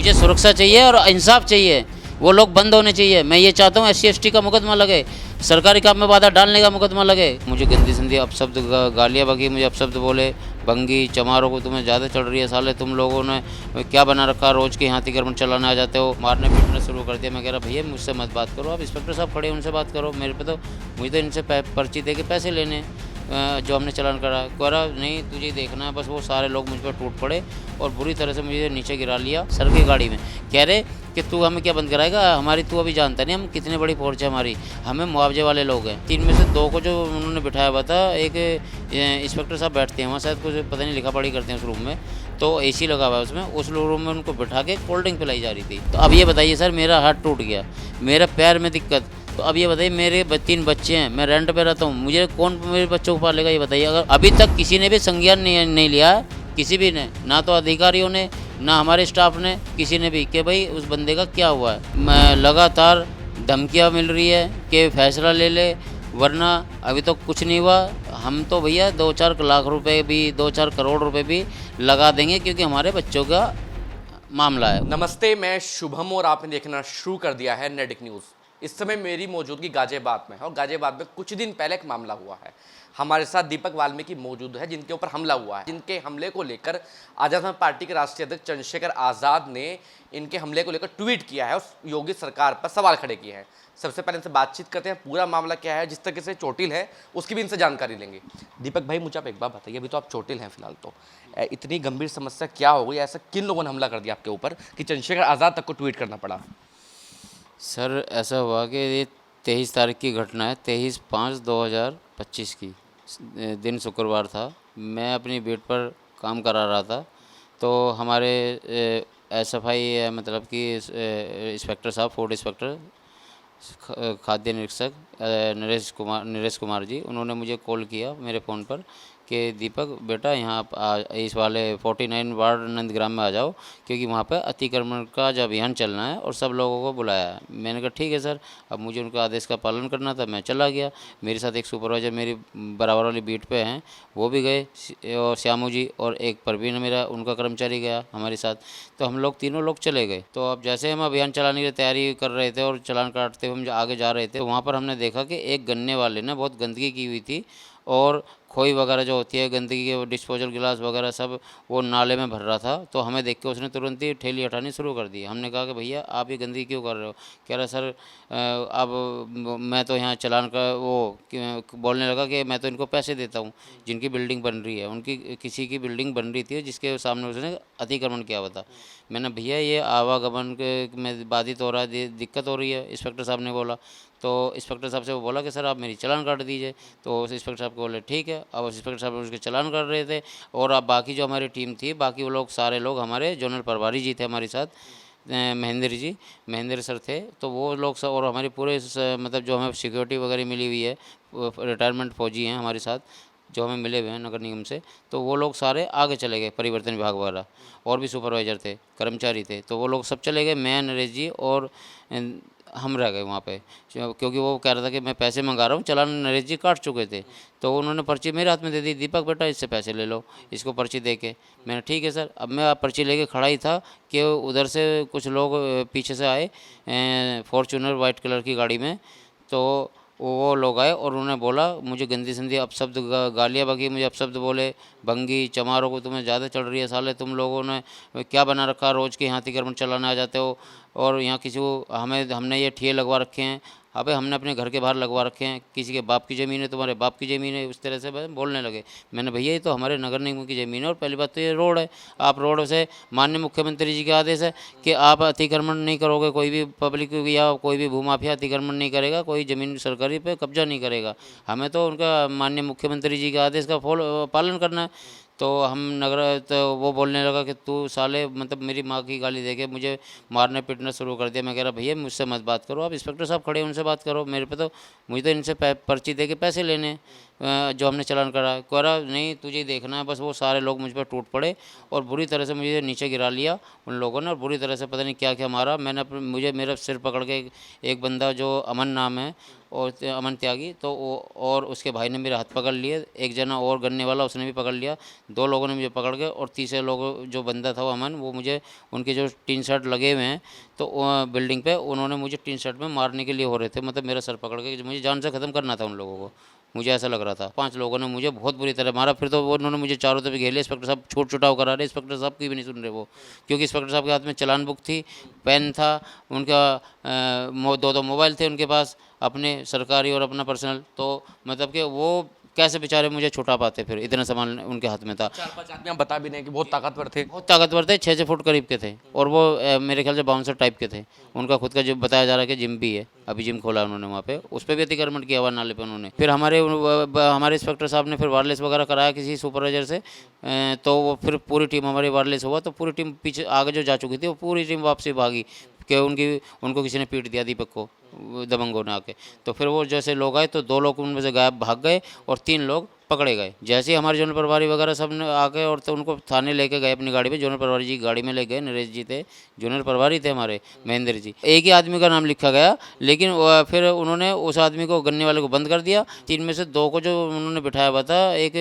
मुझे सुरक्षा चाहिए और इंसाफ चाहिए। वो लोग बंद होने चाहिए। मैं ये चाहता हूँ SC/ST का मुकदमा लगे, सरकारी काम में बाधा डालने का मुकदमा लगे। मुझे गंदी संदी अपशब्द गालियाँ बकी, मुझे अपशब्द बोले, भंगी चमारों को तुम्हें ज़्यादा चढ़ रही है साले, तुम लोगों ने क्या बना रखा, रोज़ के यहाँ अतिक्रमण चलाने आ जाते हो, मारने पीटने शुरू कर दिया। मैं कह रहा भैया मुझसे मत बात करो, आप इंस्पेक्टर साहब खड़े उनसे बात करो, मेरे पे तो मुझे तो इनसे पर्ची दे के पैसे लेने जो हमने चालान करा। कह रहा नहीं तुझे देखना है बस। वो सारे लोग मुझ पर टूट पड़े और बुरी तरह से मुझे नीचे गिरा लिया सर की गाड़ी में। कह रहे कि तू हमें क्या बंद कराएगा, हमारी तू अभी जानता नहीं हम कितनी बड़ी फोर्स है हमारी, हमें मुआवजे वाले लोग हैं। 3 में से 2 को जो उन्होंने बिठाया हुआ था, एक इंस्पेक्टर साहब बैठते हैं वहाँ, शायद कुछ पता नहीं लिखा पढ़ी करते हैं उस रूम में, तो AC लगा हुआ है उसमें, उस रूम में उनको बिठा के कोल्ड ड्रिंक पिलाई जा रही थी। तो अब ये बताइए सर, मेरा हाथ टूट गया, मेरा पैर में दिक्कत, तो अब ये बताइए मेरे 3 बच्चे हैं, मैं रेंट पे रहता हूँ, मुझे कौन मेरे बच्चों को पालेगा ये बताइए। अगर अभी तक किसी ने भी संज्ञान नहीं लिया, किसी भी ने, ना तो अधिकारियों ने ना हमारे स्टाफ ने, किसी ने भी, कि भाई उस बंदे का क्या हुआ है। मैं लगातार धमकियाँ मिल रही है कि फैसला ले ले, वरना अभी तो कुछ नहीं हुआ, हम तो भैया 2-4 लाख रुपए भी, 2-4 करोड़ रुपए भी लगा देंगे, क्योंकि हमारे बच्चों का मामला है। नमस्ते, मैं शुभम और आपने देखना शुरू कर दिया है नेडिक न्यूज़। इस समय मेरी मौजूदगी गाजियाबाद में है और गाजियाबाद में कुछ दिन पहले एक मामला हुआ है। हमारे साथ दीपक वाल्मीकि मौजूद है, जिनके ऊपर हमला हुआ है। जिनके हमले को लेकर आज़ाद समाज पार्टी के राष्ट्रीय अध्यक्ष चंद्रशेखर आज़ाद ने इनके हमले को लेकर ट्वीट किया है और योगी सरकार पर सवाल खड़े किए हैं। सबसे पहले इनसे बातचीत करते हैं, पूरा मामला क्या है, जिस तरीके से चोटिल है उसकी भी इनसे जानकारी लेंगे। दीपक भाई, मुझे आप एक बात बताइए, अभी तो आप चोटिल हैं फिलहाल, तो इतनी गंभीर समस्या क्या हो गई, ऐसा किन लोगों ने हमला कर दिया आपके ऊपर कि चंद्रशेखर आज़ाद तक को ट्वीट करना पड़ा? सर ऐसा हुआ कि ये 23 तारीख की घटना है, 23/5/2025 की दिन शुक्रवार था। मैं अपनी बेट पर काम करा रहा था, तो हमारे SFI मतलब कि इंस्पेक्टर साहब, फूड इंस्पेक्टर खाद्य निरीक्षक नरेश कुमार जी, उन्होंने मुझे कॉल किया मेरे फ़ोन पर कि दीपक बेटा यहाँ इस वाले 49 वार्ड नंदग्राम में आ जाओ, क्योंकि वहाँ पर अतिक्रमण का जो अभियान चलना है और सब लोगों को बुलाया है। मैंने कहा ठीक है सर। अब मुझे उनका आदेश का पालन करना था, मैं चला गया। मेरे साथ एक सुपरवाइज़र मेरी बराबर वाली बीट पे हैं, वो भी गए, और श्यामू जी और एक परवीन मेरा उनका कर्मचारी गया हमारे साथ। तो हम लोग तीनों लोग चले गए। तो अब जैसे हम अभियान चलाने की तैयारी कर रहे थे और चालान काटते हुए हम आगे जा रहे थे, तो वहाँ पर हमने देखा कि एक गन्ने वाले ने बहुत गंदगी की हुई थी, और खोई वगैरह जो होती है गंदगी के, वो डिस्पोजल गिलास वगैरह सब वो नाले में भर रहा था। तो हमें देख के उसने तुरंत ही ठेली हटानी शुरू कर दी। हमने कहा कि भैया आप ये गंदगी क्यों कर रहे हो? कह रहा सर अब मैं तो यहाँ चालान का वो बोलने लगा कि मैं तो इनको पैसे देता हूँ, जिनकी बिल्डिंग बन रही है, उनकी किसी की बिल्डिंग बन रही थी जिसके सामने उसने अतिक्रमण किया हुआ था। मैंने भैया ये आवागमन के में बाधित हो रहा है, दिक्कत हो रही है, इंस्पेक्टर साहब ने बोला। तो इंस्पेक्टर साहब से वो बोला कि सर आप मेरी चालान काट दीजिए। तो उस इंस्पेक्टर साहब को बोले ठीक है। अब इंस्पेक्टर साहब उसके चालान कर रहे थे, और अब बाकी जो हमारी टीम थी, बाकी वो लोग सारे लोग, हमारे जोनल प्रभारी जी थे हमारे साथ, महेंद्र सर थे, तो वो लोग सब, और हमारे पूरे मतलब जो हमें सिक्योरिटी वगैरह मिली हुई है, रिटायरमेंट फौजी हैं हमारे साथ जो हमें मिले हुए हैं नगर निगम से, तो वो लोग सारे आगे चले गए, परिवर्तन विभाग वगैरह, और भी सुपरवाइज़र थे, कर्मचारी थे, तो वो लोग सब चले गए। मैं, नरेश जी और हम रह गए वहाँ पे, क्योंकि वो कह रहा था कि मैं पैसे मंगा रहा हूँ, चालान नरेश जी काट चुके थे। तो उन्होंने पर्ची मेरे हाथ में दे दी, दीपक बेटा इससे पैसे ले लो, इसको पर्ची दे के। मैंने ठीक है सर। अब मैं पर्ची लेके खड़ा ही था कि उधर से कुछ लोग पीछे से आए, फॉर्चूनर वाइट कलर की गाड़ी में, तो वो लोग आए और उन्होंने बोला, मुझे गंदी संदी अपशब्द गालियाँ बकी, मुझे अपशब्द बोले, भंगी चमारों को तुम्हें ज़्यादा चढ़ रही है साले, तुम लोगों ने क्या बना रखा, रोज़ के यहाँ अतिक्रमण चलाने आ जाते हो, और यहाँ किसी को हमने ये ठिये लगवा रखे हैं। अबे हमने अपने घर के बाहर लगवा रखे हैं, किसी के बाप की ज़मीन है, तुम्हारे बाप की ज़मीन है, उस तरह से बोलने लगे। मैंने भैया ये तो हमारे नगर निगम की ज़मीन है, और पहली बात तो ये रोड है, आप रोड से, माननीय मुख्यमंत्री जी का आदेश है कि आप अतिक्रमण नहीं करोगे, कोई भी पब्लिक या कोई भी भूमाफिया अतिक्रमण नहीं करेगा, कोई ज़मीन सरकारी पे कब्जा नहीं करेगा। हमें तो उनका माननीय मुख्यमंत्री जी के आदेश का पालन करना है। तो हम तो वो बोलने लगा कि तू साले, मतलब मेरी माँ की गाली देके मुझे मारने पीटना शुरू कर दिया। मैं कह रहा भैया मुझसे मत बात करो, आप इंस्पेक्टर साहब खड़े उनसे बात करो, मेरे पे तो मुझे तो इनसे पर्ची दे के पैसे लेने। जो हमने चालान करा, कह रहा नहीं तुझे देखना है बस। वो सारे लोग मुझ पर टूट पड़े और बुरी तरह से मुझे नीचे गिरा लिया उन लोगों ने, और बुरी तरह से पता नहीं क्या क्या मारा। मैंने मुझे मेरा सिर पकड़ के एक बंदा जो अमन नाम है और अमन त्यागी, तो वो और उसके भाई ने मेरे हाथ पकड़ लिए, एक जना और गन्ने वाला उसने भी पकड़ लिया, 2 लोगों ने मुझे पकड़ के, और तीसरे लोग जो बंदा था वो अमन, वो मुझे उनके जो टीन शर्ट लगे हुए हैं तो बिल्डिंग पे, उन्होंने मुझे टीन शर्ट में मारने के लिए हो रहे थे, मतलब मेरा सर पकड़ के मुझे जान से ख़त्म करना था उन लोगों को, मुझे ऐसा लग रहा था। 5 लोगों ने मुझे बहुत बुरी तरह मारा। फिर तो वो उन्होंने मुझे चारों तरफ घेर लिया। इंस्पेक्टर साहब छूट छुटाव करा रहे, इंस्पेक्टर साहब की भी नहीं सुन रहे वो, क्योंकि इंस्पेक्टर साहब के हाथ में चालान बुक थी, पेन था उनका, 2 मोबाइल थे उनके पास अपने सरकारी और अपना पर्सनल, तो मतलब कि वो कैसे बेचारे मुझे छुटा पाते, फिर इतना सामान उनके हाथ में था। 4-5 आदमी हम बता भी नहीं कि बहुत ताकतवर थे। बहुत ताकतवर थे, 6-6 फुट करीब के थे, और वो मेरे ख्याल से बाउंसर टाइप के थे। उनका खुद का जो बताया जा रहा है कि जिम भी है, अभी जिम खोला उन्होंने वहाँ पे, उस पर भी अतिक्रमण किया हुआ नाले पे उन्होंने। फिर हमारे इंस्पेक्टर साहब ने फिर वायरलेस वगैरह कराया किसी सुपरवाइजर से, तो वो फिर पूरी टीम हमारी वायरलेस हुआ, तो पूरी टीम पीछे आगे जो जा चुकी थी वो पूरी टीम वापसी भागी कि उनको किसी ने पीट दिया, दीपक को दबंगों ने आके। तो फिर वो जैसे लोग आए तो 2 लोग उनमें से गायब भाग गए और 3 लोग पकड़े गए। जैसे ही हमारे जोनल प्रभारी वगैरह सब ने आके और तो उनको थाने लेके गए अपनी गाड़ी में, जोनल प्रभारी जी की गाड़ी में ले गए, नरेश जी थे जोनल प्रभारी थे हमारे, महेंद्र जी। एक ही आदमी का नाम लिखा गया, लेकिन फिर उन्होंने उस आदमी को, गन्ने वाले को बंद कर दिया। 3 में से 2 को जो उन्होंने बिठाया हुआ था, एक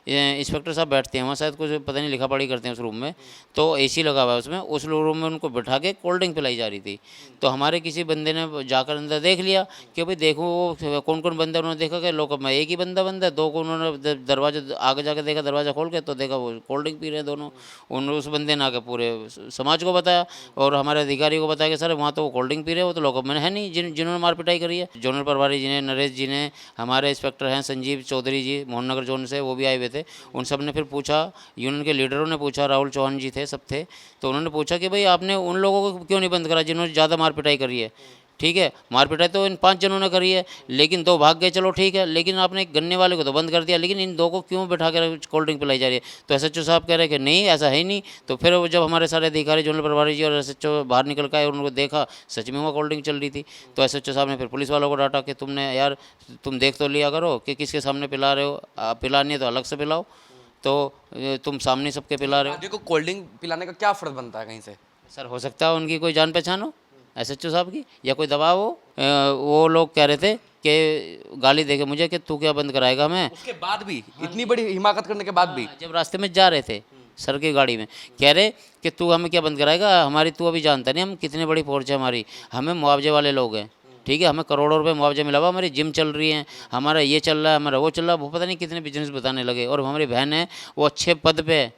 इंस्पेक्टर साहब बैठते हैं वहाँ, शायद कुछ पता नहीं लिखा पढ़ी करते हैं उस रूम में, तो AC लगा हुआ है उसमें, उस रूम में उनको बिठा के कोल्ड ड्रिंक पिलाई जा रही थी। तो हमारे किसी बंदे ने जाकर अंदर देख लिया कि भाई देखो वो कौन कौन बंदा, उन्होंने देखा कि लॉकअप में एक ही बंदा है, 2 को उन्होंने दरवाजा आगे जाके देखा, दरवाज़ा खोल के तो देखा वो कोल्ड ड्रिंक पी रहे हैं दोनों। उस बंदे ने आके पूरे समाज को बताया और हमारे अधिकारी को बताया कि सर वहाँ तो वो कोल्ड ड्रिंक पी रहे हैं, वो तो लॉकअप में है नहीं, जिन्होंने मार पिटाई करी है। जोनल प्रभारी जी ने, नरेश जी ने, हमारे इंस्पेक्टर हैं संजीव चौधरी जी मोहन नगर जोन से, वो भी आए हुए थे। उन सब ने फिर पूछा, यूनियन के लीडरों ने पूछा, राहुल चौहान जी थे, सब थे, तो उन्होंने पूछा कि भाई आपने उन लोगों को क्यों नहीं बंद करा जिन्होंने ज़्यादा मार पिटाई करी है। ठीक है, मार पिटाई तो इन 5 जनों ने करी है, लेकिन 2 भाग गए, चलो ठीक है, लेकिन आपने एक गन्ने वाले को तो बंद कर दिया, लेकिन इन 2 को क्यों बैठा कर कोल्ड ड्रिंक पिलाई जा रही है। तो SHO साहब कह रहे हैं कि नहीं ऐसा है ही नहीं। तो फिर वो जब हमारे सारे अधिकारी जोनल प्रभारी जी और SHO बाहर निकल के आए और उनको देखा सच में वहाँ कोल्ड ड्रिंक चल रही थी, तो SHO साहब ने फिर पुलिस वालों को डांटा कि तुमने यार तुम देख तो लिया करो कि किसके सामने पिला रहे हो, पिलानी है तो अलग से पिलाओ, तो तुम सामने सबके पिला रहे हो। आगे को कोल्ड ड्रिंक पिलाने का क्या फ़र्ज बनता है कहीं से? सर हो सकता है उनकी कोई जान पहचान हो SHO साहब की, या कोई दबाव हो। वो लोग कह रहे थे कि गाली देके मुझे कि तू क्या बंद कराएगा हमें। उसके बाद भी इतनी बड़ी हिमाकत करने के बाद भी जब रास्ते में जा रहे थे सर की गाड़ी में, कह रहे कि तू हमें क्या बंद कराएगा, हमारी तू अभी जानता नहीं हम कितनी बड़ी फोर्स है हमारी, हमें मुआवजे वाले लोग हैं, ठीक है, हमें करोड़ों रुपए मुआवजा मिला हुआ, हमारी जिम चल रही है, हमारा ये चल रहा है, हमारा वो चल रहा है, वो पता नहीं कितने बिजनेस बताने लगे। और हमारी बहन है वो अच्छे पद पे है,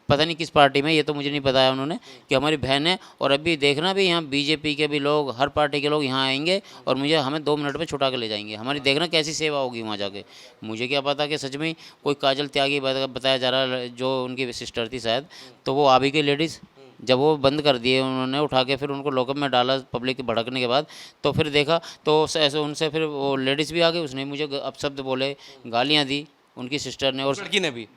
पता नहीं किस पार्टी में, ये तो मुझे नहीं बताया उन्होंने कि हमारी बहन है। और अभी देखना भी यहाँ BJP के भी लोग, हर पार्टी के लोग यहाँ आएंगे और मुझे हमें 2 मिनट में छुटा के ले जाएंगे। हमारी देखना कैसी सेवा होगी वहाँ जाके। मुझे क्या पता कि सच में कोई काजल त्यागी बताया जा रहा है, जो उनकी सिस्टर थी शायद, तो वो आ भी गई लेडीज़। जब वो बंद कर दिए उन्होंने उठा के, फिर उनको लॉकअप में डाला पब्लिक के भड़कने के बाद, तो फिर देखा तो ऐसे उनसे फिर वो लेडीज़ भी आ गई, उसने मुझे अपशब्द बोले, गालियाँ दी उनकी सिस्टर ने और लड़की ने भी।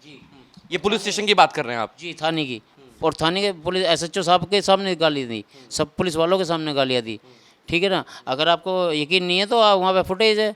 ये पुलिस स्टेशन की बात कर रहे हैं आप? जी, थाने की, और थाने के पुलिस SHO साहब के सामने गाली दी, सब पुलिस वालों के सामने गालियाँ दी, ठीक है ना। अगर आपको यकीन नहीं है तो आप वहाँ पे फुटेज है,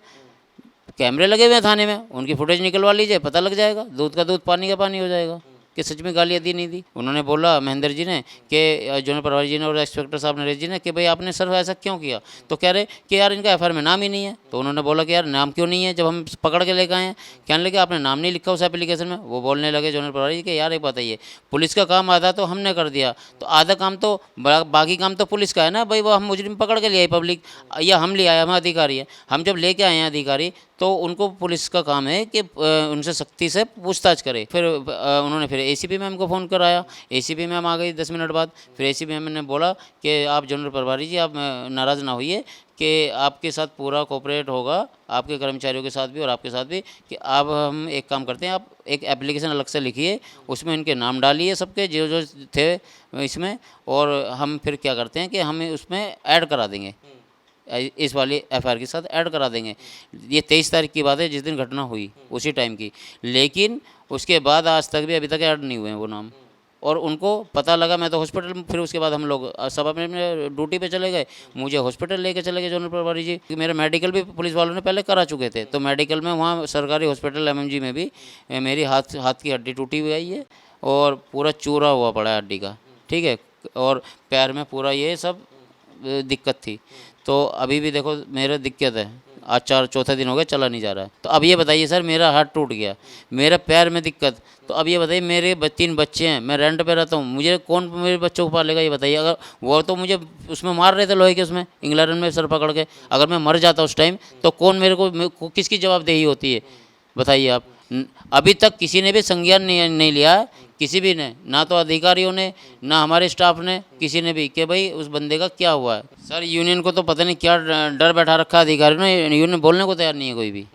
कैमरे लगे हुए हैं थाने में, उनकी फुटेज निकलवा लीजिए, पता लग जाएगा, दूध का दूध पानी का पानी हो जाएगा कि सच में गालियाँ दी नहीं दी। उन्होंने बोला महेंद्र जी ने कि जोनल प्रभारी जी ने और इंस्पेक्टर साहब नरेश जी ने कि भाई आपने सर ऐसा क्यों किया, तो कह रहे कि यार इनका FIR में नाम ही नहीं है। तो उन्होंने बोला कि यार नाम क्यों नहीं है, जब हम पकड़ के लेके आए हैं, कहने लगे आपने नाम नहीं लिखा उस एप्लीकेशन में। वो बोलने लगे जोनल प्रभारी जी कि यार एक बताइए, पुलिस का काम आधा तो हमने कर दिया, तो आधा काम तो बाकी काम तो पुलिस का है ना भाई, वो हम मुजरिम पकड़ के ले आए पब्लिक, या हम ले आए, हम अधिकारी है, हम जब लेके आए हैं अधिकारी तो उनको पुलिस का काम है कि उनसे सख्ती से पूछताछ करे। फिर उन्होंने फिर ACP मैम को फ़ोन कराया, ACP मैम आ गई 10 मिनट बाद। फिर ACP मैम ने बोला कि आप जोनल प्रभारी जी आप नाराज़ ना होइए कि आपके साथ पूरा कोऑपरेट होगा, आपके कर्मचारियों के साथ भी और आपके साथ भी, कि अब हम एक काम करते हैं, आप एक एप्लीकेशन अलग से लिखिए, उसमें इनके नाम डालिए सबके जो जो थे इसमें, और हम फिर क्या करते हैं कि हम उसमें ऐड करा देंगे, इस वाली FIR के साथ ऐड करा देंगे। ये 23 तारीख की बात है जिस दिन घटना हुई, उसी टाइम की, लेकिन उसके बाद आज तक भी अभी तक ऐड नहीं हुए हैं वो नाम। और उनको पता लगा, मैं तो हॉस्पिटल, फिर उसके बाद हम लोग सब अपने अपने ड्यूटी पे चले गए। मुझे हॉस्पिटल लेके चले गए जोनल प्रभारी जी, क्योंकि मेरा मेडिकल भी पुलिस वालों ने पहले करा चुके थे। तो मेडिकल में वहाँ सरकारी हॉस्पिटल एमएमजी में भी मेरी हाथ की हड्डी टूटी हुई आई है और पूरा चूरा हुआ पड़ा है हड्डी का, ठीक है, और पैर में पूरा ये सब दिक्कत थी। तो अभी भी देखो मेरा दिक्कत है, आज चौथा दिन हो गया, चला नहीं जा रहा है। तो अब ये बताइए सर, मेरा हाथ टूट गया, मेरा पैर में दिक्कत, तो अब ये बताइए मेरे 3 बच्चे हैं, मैं रेंट पे रहता हूँ, मुझे कौन मेरे बच्चों को पालेगा ये बताइए। अगर वो तो मुझे उसमें मार रहे थे लोहे के, उसमें इंग्लैंड में सर पकड़ के, अगर मैं मर जाता उस टाइम तो कौन मेरे को किसकी जवाबदेही होती है बताइए आप। अभी तक किसी ने भी संज्ञान नहीं लिया है, किसी भी ने, ना तो अधिकारियों ने, ना हमारे स्टाफ ने, किसी ने भी, कि भाई उस बंदे का क्या हुआ है। सर यूनियन को तो पता नहीं क्या डर बैठा रखा है अधिकारियों ने, यूनियन बोलने को तैयार नहीं है कोई भी।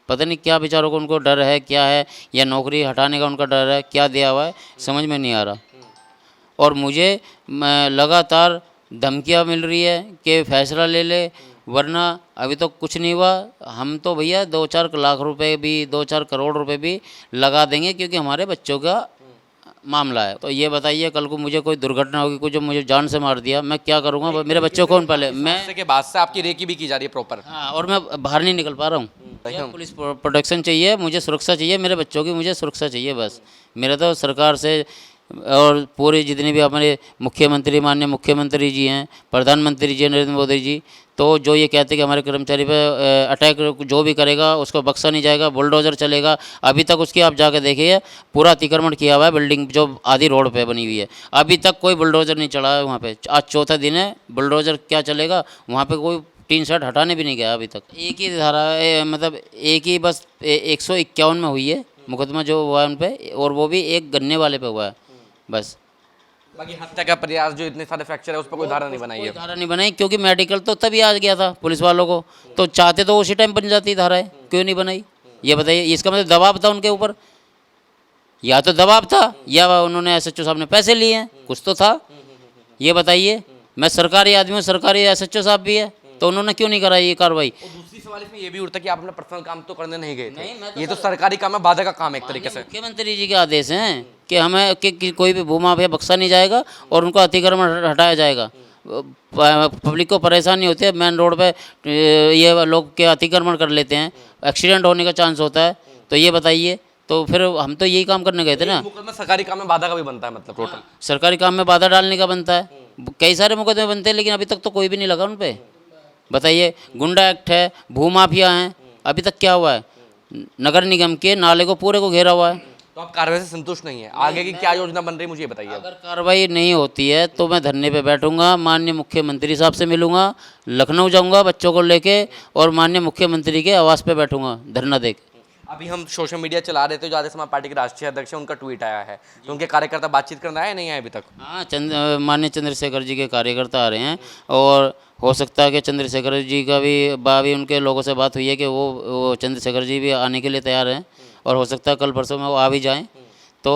पता नहीं क्या बेचारों को उनको डर है, क्या है, या नौकरी हटाने का उनका डर है, क्या दिया हुआ है समझ में नहीं आ रहा। और मुझे लगातार धमकियाँ मिल रही है कि फैसला ले ले, वरना अभी तो कुछ नहीं हुआ, हम तो भैया 2-4 लाख रुपए भी, 2-4 करोड़ रुपए भी लगा देंगे, क्योंकि हमारे बच्चों का मामला है। तो ये बताइए कल को मुझे कोई दुर्घटना होगी, कुछ जो मुझे जान से मार दिया, मैं क्या करूँगा, मेरे बच्चों को कौन पाले। मैं के बाद से आपकी रेकी भी की जा रही है प्रॉपर। हाँ, और मैं बाहर नहीं निकल पा रहा हूँ। पुलिस प्रोटेक्शन चाहिए मुझे, सुरक्षा चाहिए, मेरे बच्चों की मुझे सुरक्षा चाहिए बस। मेरा तो सरकार से और पूरे जितने भी हमारे मुख्यमंत्री, माननीय मुख्यमंत्री जी हैं, प्रधानमंत्री जी नरेंद्र मोदी जी, तो जो ये कहते हैं कि हमारे कर्मचारी पे अटैक जो भी करेगा उसको बख्शा नहीं जाएगा, बुलडोज़र चलेगा। अभी तक उसकी आप जाके देखिए, पूरा अतिक्रमण किया हुआ है बिल्डिंग जो आधी रोड पे बनी हुई है, अभी तक कोई बुलडोज़र नहीं चला है वहाँ पे। आज चौथा दिन है, बुलडोज़र क्या चलेगा वहाँ पे, कोई टीन शेड हटाने भी नहीं गया अभी तक। एक ही धारा मतलब एक ही बस 151 में हुई है मुकदमा जो हुआ है उन पर, और वो भी एक गन्ने वाले पे हुआ है बस। बाकी हत्या का प्रयास जो इतने सारे फ्रैक्चर है उस पर कोई धारा नहीं बनाई है। धारा नहीं बनाई, क्योंकि मेडिकल तो तभी आ गया था पुलिस वालों को, तो चाहते तो उसी टाइम बन जाती धाराएं, क्यों नहीं बनाई ये बताइए। इसका मतलब दबाव था उनके ऊपर, या तो दबाव था या उन्होंने एसएचओ साहब ने पैसे लिए हैं, कुछ तो था ये बताइए। मैं सरकारी आदमी हूँ, सरकारी एसएचओ साहब भी है, तो उन्होंने क्यों नहीं कराई ये कार्रवाई। दूसरी सवाल इसमें ये भी उठता है कि आप अपना पर्सनल काम तो करने नहीं गए थे, ये तो सरकारी काम है, बाधा का काम है एक तरीके से। मुख्यमंत्री जी के आदेश हैं कि हमें कि कोई भी भूमाफिया बख्शा नहीं जाएगा और उनको अतिक्रमण हटाया जाएगा। पब्लिक को परेशानी होती है, मेन रोड पे ये लोग के अतिक्रमण कर लेते हैं, एक्सीडेंट होने का चांस होता है, तो ये बताइए। तो फिर हम तो यही काम करने गए थे ना। मुकदमा सरकारी काम में बाधा का भी बनता है, मतलब टोटल सरकारी काम में बाधा डालने का बनता है, कई सारे मुकदमे बनते हैं, लेकिन अभी तक तो कोई भी नहीं लगा उन पर बताइए। गुंडा एक्ट है, भूमाफिया हैं, अभी तक क्या हुआ है, नगर निगम के नाले को पूरे को घेरा हुआ है। तो आप कार्रवाई से संतुष्ट नहीं है, आगे की क्या योजना बन रही है मुझे बताइए। अगर कार्रवाई नहीं होती है तो मैं धरने पे बैठूंगा, माननीय मुख्यमंत्री साहब से मिलूंगा, लखनऊ जाऊंगा बच्चों को लेके, और माननीय मुख्यमंत्री के आवास पे बैठूंगा धरना देके। अभी हम सोशल मीडिया चला रहे थे, जो आर्य समाज पार्टी के राष्ट्रीय अध्यक्ष हैं उनका ट्वीट आया है, तो उनके कार्यकर्ता बातचीत करने आए नहीं आए अभी तक। हाँ, माननीय चंद्रशेखर जी के कार्यकर्ता आ रहे हैं, और हो सकता है कि चंद्रशेखर जी का भी उनके लोगों से बात हुई है कि वो चंद्रशेखर जी भी आने के लिए तैयार हैं, और हो सकता है कल परसों में वो आ भी जाएँ। तो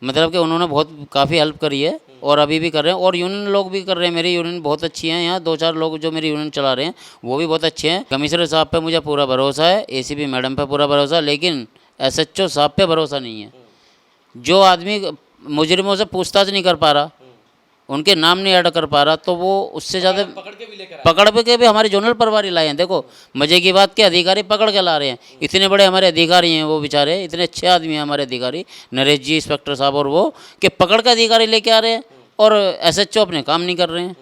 मतलब कि उन्होंने बहुत काफ़ी हेल्प करी है, और अभी भी कर रहे हैं, और यूनियन लोग भी कर रहे हैं। मेरी यूनियन बहुत अच्छी है, यहाँ 2-4 लोग जो मेरी यूनियन चला रहे हैं वो भी बहुत अच्छे हैं। कमिश्नर साहब पे मुझे पूरा भरोसा है, एसीपी मैडम पे पूरा भरोसा है, लेकिन एसएचओ साहब पे भरोसा नहीं है। जो आदमी मुजरिमों से पूछताछ नहीं कर पा रहा, उनके नाम नहीं ऐड कर पा रहा, तो वो उससे ज़्यादा पकड़ के भी हमारे जोनल प्रभारी लाए हैं। देखो मजे की बात, के अधिकारी पकड़ के ला रहे हैं, इतने बड़े हमारे अधिकारी हैं वो बेचारे, इतने अच्छे आदमी हैं हमारे अधिकारी, नरेश जी इंस्पेक्टर साहब, और वो कि पकड़ के अधिकारी लेके आ रहे हैं, और एसएचओ अपने काम नहीं कर रहे हैं।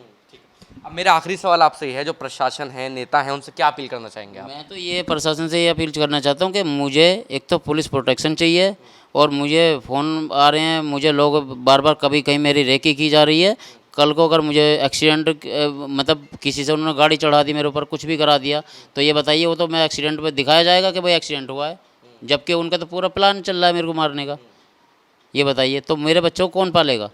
अब मेरा आखिरी सवाल आपसे ये है, जो प्रशासन है, नेता है, उनसे क्या अपील करना चाहेंगे आप? मैं तो ये प्रशासन से ये अपील करना चाहता हूँ कि मुझे एक तो पुलिस प्रोटेक्शन चाहिए, और मुझे फ़ोन आ रहे हैं, मुझे लोग बार बार कभी कहीं मेरी रेकी की जा रही है। कल को अगर मुझे एक्सीडेंट मतलब किसी से उन्होंने गाड़ी चढ़ा दी मेरे ऊपर, कुछ भी करा दिया, तो ये बताइए वो तो मैं एक्सीडेंट पे दिखाया जाएगा कि भाई एक्सीडेंट हुआ है, जबकि उनका तो पूरा प्लान चल रहा है मेरे को मारने का। ये बताइए तो मेरे बच्चों को कौन पालेगा।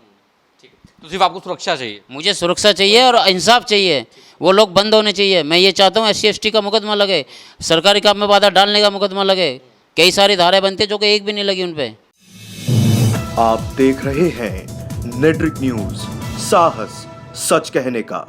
तो सिर्फ आपको सुरक्षा चाहिए? मुझे सुरक्षा चाहिए और इंसाफ चाहिए, वो लोग बंद होने चाहिए। मैं ये चाहता हूँ SC/ST का मुकदमा लगे, सरकारी काम में बाधा डालने का मुकदमा लगे, कई सारी धाराएं बनती है जो कि एक भी नहीं लगी उन पर। आप देख रहे हैं नेट्रिक न्यूज, साहस सच कहने का।